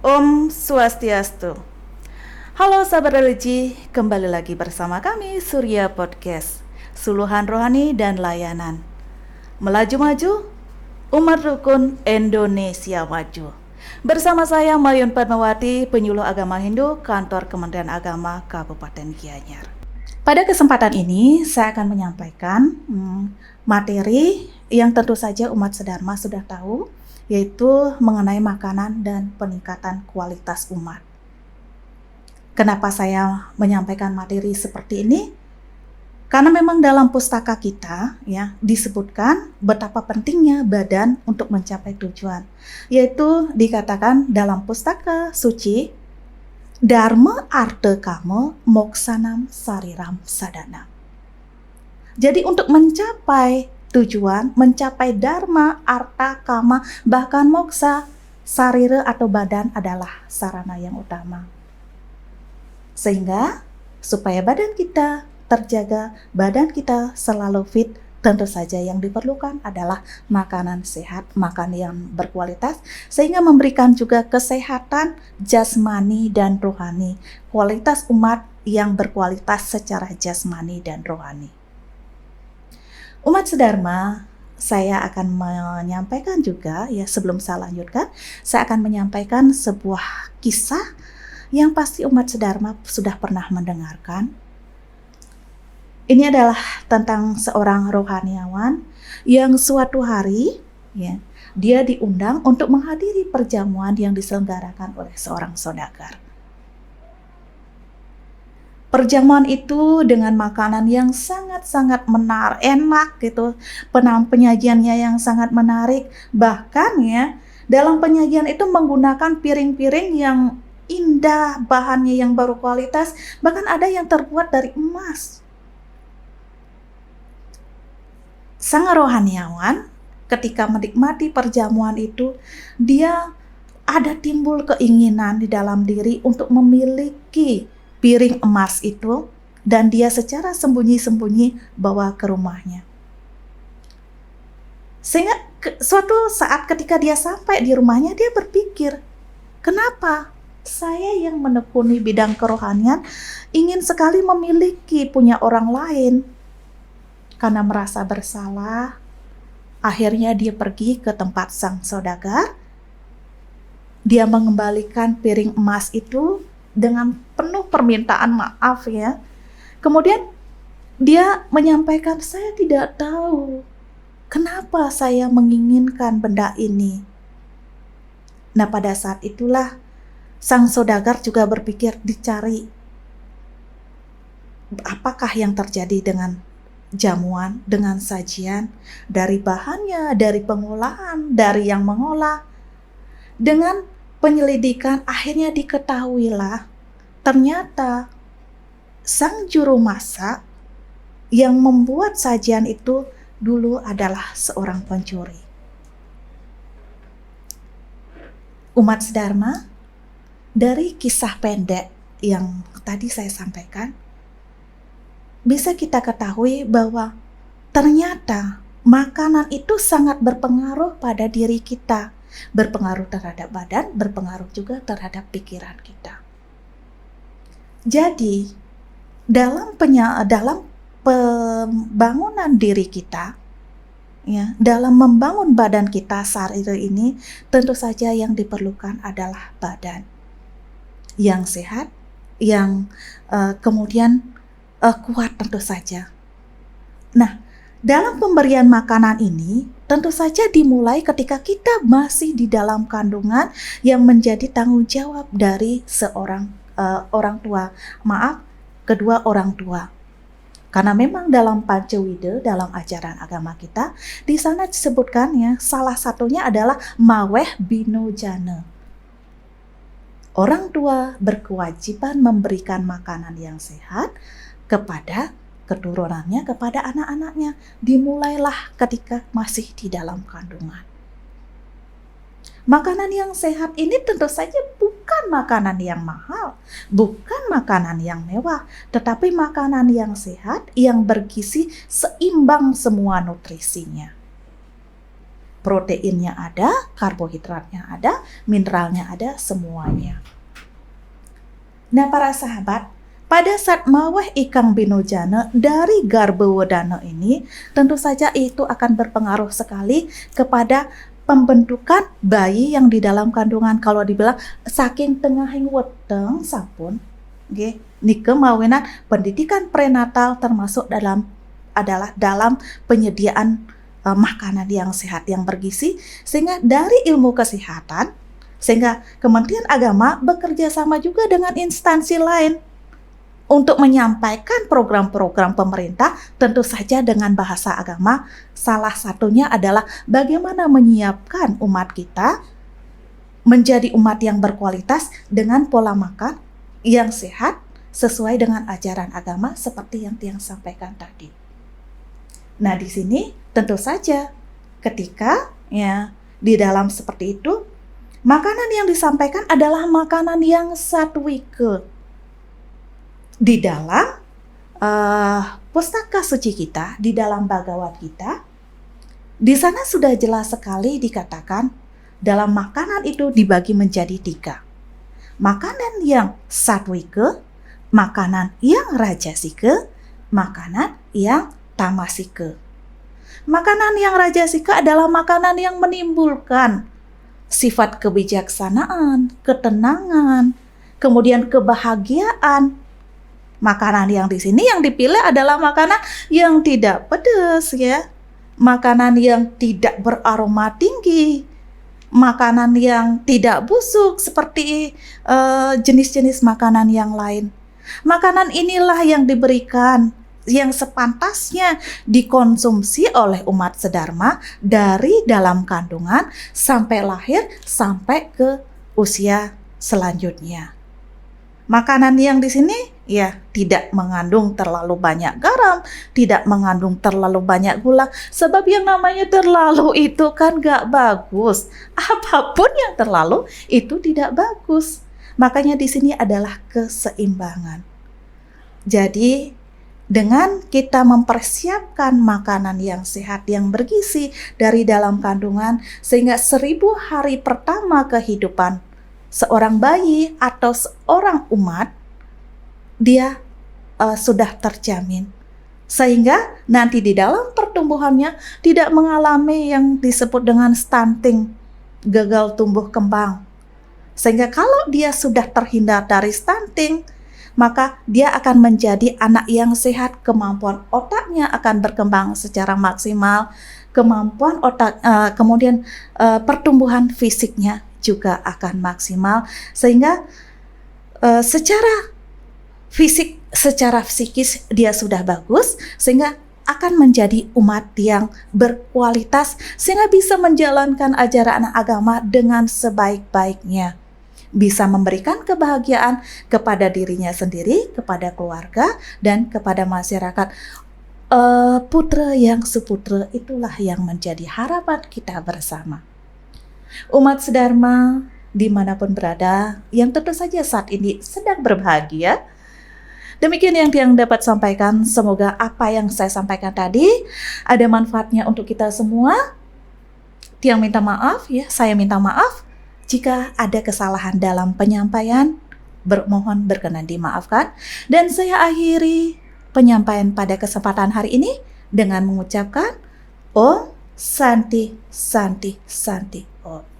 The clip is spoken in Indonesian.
Om Swastiastu. Halo sahabat religi, kembali lagi bersama kami Surya Podcast, Suluhan Rohani dan Layanan. Melaju maju, umat rukun Indonesia maju. Bersama saya Mayun Padmawati, penyuluh agama Hindu, Kantor Kementerian Agama Kabupaten Gianyar. Pada kesempatan ini saya akan menyampaikan materi yang tentu saja umat sedharma sudah tahu, yaitu mengenai makanan dan peningkatan kualitas umat. Kenapa saya menyampaikan materi seperti ini? Karena memang dalam pustaka kita ya disebutkan betapa pentingnya badan untuk mencapai tujuan, yaitu dikatakan dalam pustaka suci, Dharma Artha Kama Moksanam Sariram Sadana. Jadi untuk mencapai tujuan, mencapai dharma, arta, kama, bahkan moksa, sarira atau badan adalah sarana yang utama. Sehingga supaya badan kita terjaga, badan kita selalu fit, tentu saja yang diperlukan adalah makanan sehat, makan yang berkualitas, sehingga memberikan juga kesehatan jasmani dan rohani, kualitas umat yang berkualitas secara jasmani dan rohani. Umat sedharma, saya akan menyampaikan juga ya, sebelum saya lanjutkan, saya akan menyampaikan sebuah kisah yang pasti umat sedharma sudah pernah mendengarkan. Ini adalah tentang seorang rohaniawan yang suatu hari ya, dia diundang untuk menghadiri perjamuan yang diselenggarakan oleh seorang saudagar. Perjamuan itu dengan makanan yang sangat-sangat menarik, enak gitu, penyajiannya yang sangat menarik. Bahkan ya, dalam penyajian itu menggunakan piring-piring yang indah, bahannya yang baru kualitas, bahkan ada yang terbuat dari emas. Sang rohaniawan ketika menikmati perjamuan itu, dia ada timbul keinginan di dalam diri untuk memiliki piring emas itu, dan dia secara sembunyi-sembunyi bawa ke rumahnya. Sehingga suatu saat ketika dia sampai di rumahnya, dia berpikir, kenapa saya yang menekuni bidang kerohanian ingin sekali memiliki punya orang lain? Karena merasa bersalah, akhirnya dia pergi ke tempat sang saudagar. Dia mengembalikan piring emas itu dengan penuh permintaan maaf ya. Kemudian dia menyampaikan, saya tidak tahu kenapa saya menginginkan benda ini. Nah pada saat itulah sang saudagar juga berpikir, dicari apakah yang terjadi dengan jamuan, dengan sajian, dari bahannya, dari pengolahan, dari yang mengolah. Dengan penyelidikan akhirnya diketahuilah ternyata sang juru masak yang membuat sajian itu dulu adalah seorang pencuri. Umat sedharma, dari kisah pendek yang tadi saya sampaikan, bisa kita ketahui bahwa ternyata makanan itu sangat berpengaruh pada diri kita, berpengaruh terhadap badan, berpengaruh juga terhadap pikiran kita. Jadi dalam pembangunan diri kita, ya, dalam membangun badan kita saat ini, tentu saja yang diperlukan adalah badan yang sehat, yang kemudian kuat tentu saja. Nah, dalam pemberian makanan ini tentu saja dimulai ketika kita masih di dalam kandungan yang menjadi tanggung jawab dari seorang kedua orang tua. Karena memang dalam Pancawida, dalam ajaran agama kita, di sana disebutkan ya, salah satunya adalah maweh bino jana. Orang tua berkewajiban memberikan makanan yang sehat kepada keturunannya, kepada anak-anaknya. Dimulailah ketika masih di dalam kandungan. Makanan yang sehat ini tentu saja bukan makanan yang mahal, bukan makanan yang mewah, tetapi makanan yang sehat, yang bergizi, seimbang semua nutrisinya. proteinnya ada, karbohidratnya ada, mineralnya ada, semuanya. Nah para sahabat, pada saat maweh ikang binojana dari garbhawardhana ini, tentu saja itu akan berpengaruh sekali kepada pembentukan bayi yang di dalam kandungan. Kalau dibilang saking tengahing weteng sapun, nggih, nike mawinan pendidikan prenatal termasuk adalah dalam penyediaan makanan yang sehat, yang bergizi, sehingga dari ilmu kesehatan, sehingga Kementerian Agama bekerja sama juga dengan instansi lain untuk menyampaikan program-program pemerintah, tentu saja dengan bahasa agama. Salah satunya adalah bagaimana menyiapkan umat kita menjadi umat yang berkualitas dengan pola makan yang sehat sesuai dengan ajaran agama seperti yang Tiang sampaikan tadi. Nah, di sini tentu saja ketika ya di dalam seperti itu, makanan yang disampaikan adalah makanan yang satwika. Di dalam pustaka suci kita, di dalam Bhagavad Gita, di sana sudah jelas sekali dikatakan dalam makanan itu dibagi menjadi 3. Makanan yang satwika, makanan yang rajasika, makanan yang tamasika. Makanan yang rajasika adalah makanan yang menimbulkan sifat kebijaksanaan, ketenangan, kemudian kebahagiaan. Makanan yang di sini yang dipilih adalah makanan yang tidak pedas ya. Makanan yang tidak beraroma tinggi. Makanan yang tidak busuk seperti jenis-jenis makanan yang lain. Makanan inilah yang diberikan, yang sepantasnya dikonsumsi oleh umat sedharma dari dalam kandungan sampai lahir sampai ke usia selanjutnya. Makanan yang di sini ya tidak mengandung terlalu banyak garam, tidak mengandung terlalu banyak gula, sebab yang namanya terlalu itu kan gak bagus. Apapun yang terlalu itu tidak bagus. Makanya di sini adalah keseimbangan. Jadi dengan kita mempersiapkan makanan yang sehat, yang bergizi dari dalam kandungan, sehingga 1000 hari pertama kehidupan seorang bayi atau seorang umat, dia sudah terjamin. Sehingga nanti di dalam pertumbuhannya tidak mengalami yang disebut dengan stunting, gagal tumbuh kembang. Sehingga kalau dia sudah terhindar dari stunting, maka dia akan menjadi anak yang sehat, kemampuan otaknya akan berkembang secara maksimal, kemampuan otak, kemudian pertumbuhan fisiknya juga akan maksimal, sehingga secara fisik, secara psikis dia sudah bagus, sehingga akan menjadi umat yang berkualitas, sehingga bisa menjalankan ajaran agama dengan sebaik-baiknya, bisa memberikan kebahagiaan kepada dirinya sendiri, kepada keluarga, dan kepada masyarakat. Putra yang seputra itulah yang menjadi harapan kita bersama. Umat sedharma dimanapun berada, yang tentu saja saat ini sedang berbahagia. Demikian yang Tiang dapat sampaikan. Semoga apa yang saya sampaikan tadi ada manfaatnya untuk kita semua. Tiang minta maaf ya, saya minta maaf jika ada kesalahan dalam penyampaian. Mohon berkenan dimaafkan. Dan saya akhiri penyampaian pada kesempatan hari ini dengan mengucapkan Om Santi Santi Santi Om.